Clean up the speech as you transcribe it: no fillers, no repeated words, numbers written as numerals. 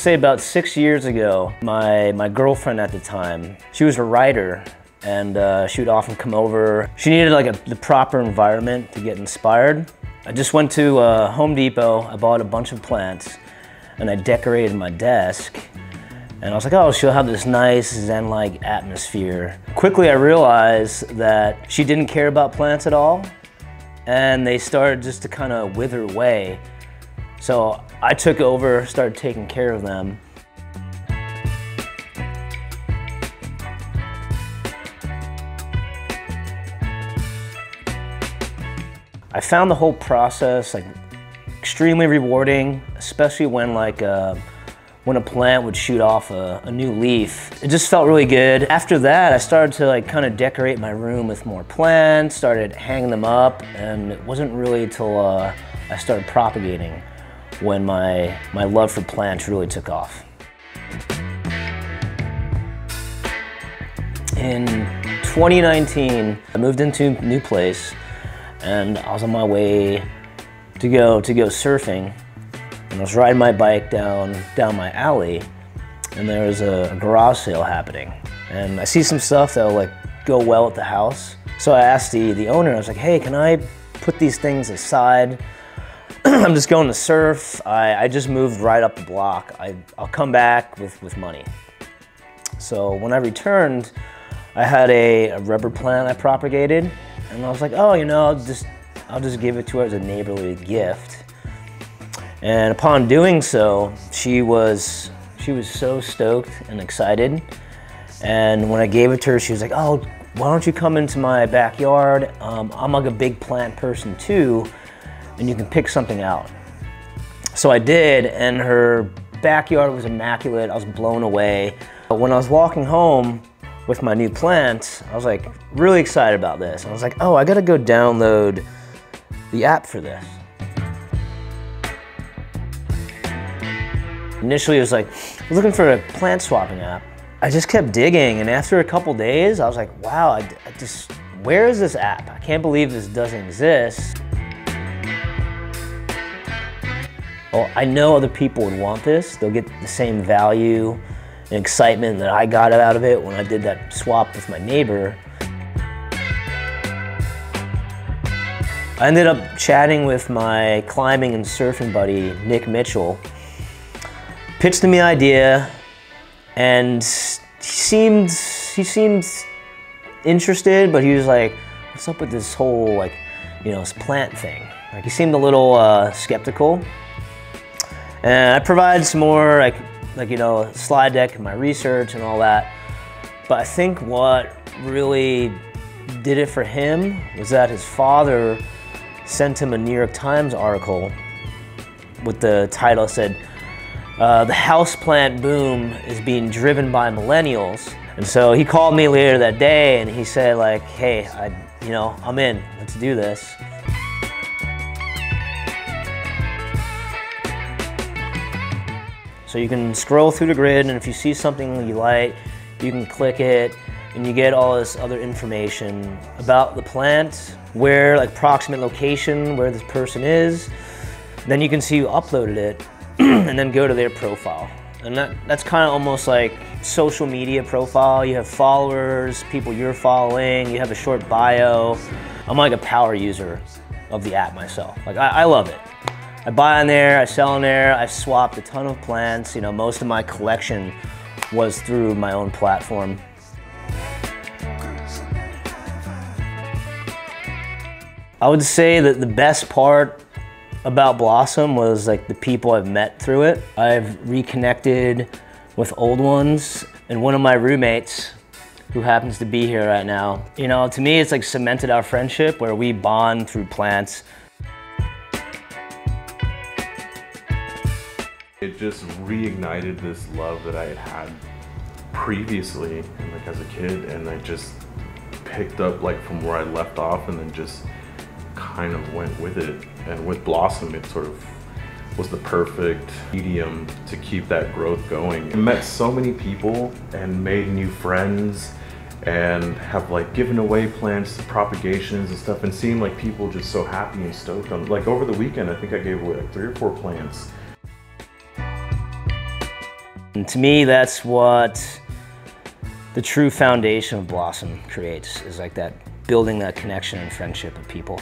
Say about 6 years ago, my girlfriend at the time, she was a writer, and she would often come over. She needed like the proper environment to get inspired. I just went to Home Depot, I bought a bunch of plants, and I decorated my desk. And I was like, oh, she'll have this nice zen-like atmosphere. Quickly I realized that she didn't care about plants at all, and they started just to kind of wither away. So I took over, started taking care of them. I found the whole process like extremely rewarding, especially when when a plant would shoot off a new leaf. It just felt really good. After that, I started to like kind of decorate my room with more plants, started hanging them up, and it wasn't really till I started propagating when my love for plants really took off. In 2019, I moved into a new place, and I was on my way to go surfing. And I was riding my bike down my alley, and there was a garage sale happening. And I see some stuff that'll like go well with the house. So I asked the owner, I was like, hey, can I put these things aside? I'm just going to surf. I just moved right up the block. I'll come back with money. So when I returned, I had a rubber plant I propagated, and I was like, oh, you know, I'll just give it to her as a neighborly gift. And upon doing so, she was so stoked and excited. And when I gave it to her, she was like, oh, why don't you come into my backyard? I'm like a big plant person too, and you can pick something out. So I did, and her backyard was immaculate. I was blown away. But when I was walking home with my new plants, I was like really excited about this. I was like, oh, I gotta go download the app for this. Initially, it was like, I was looking for a plant swapping app. I just kept digging, and after a couple days, I was like, wow, where is this app? I can't believe this doesn't exist. Well, I know other people would want this. They'll get the same value and excitement that I got out of it when I did that swap with my neighbor. I ended up chatting with my climbing and surfing buddy, Nick Mitchell. Pitched him the idea, and he seemed interested, but he was like, what's up with this whole, like, you know, this plant thing? Like, he seemed a little skeptical. And I provided some more, like, you know, slide deck and my research and all that. But I think what really did it for him was that his father sent him a New York Times article with the title said, the houseplant boom is being driven by millennials. And so he called me later that day and he said like, hey, you know, I'm in, let's do this. So you can scroll through the grid, and if you see something you like, you can click it and you get all this other information about the plant, where, like, proximate location, where this person is. Then you can see who uploaded it and then go to their profile. And that's kind of almost like social media profile. You have followers, people you're following, you have a short bio. I'm like a power user of the app myself. Like, I love it. I buy on there, I sell on there, I've swapped a ton of plants. You know, most of my collection was through my own platform. I would say that the best part about Blossm was like the people I've met through it. I've reconnected with old ones, and one of my roommates, who happens to be here right now, you know, to me it's like cemented our friendship where we bond through plants. It just reignited this love that I had previously, like as a kid, and I just picked up like from where I left off and then just kind of went with it. And with Blossm, it sort of was the perfect medium to keep that growth going. I met so many people and made new friends and have like given away plants to propagations and stuff, and seeing like people just so happy and stoked on, like over the weekend, I think I gave away like 3 or 4 plants. And to me, that's what the true foundation of Blossm creates, is like that building that connection and friendship with people.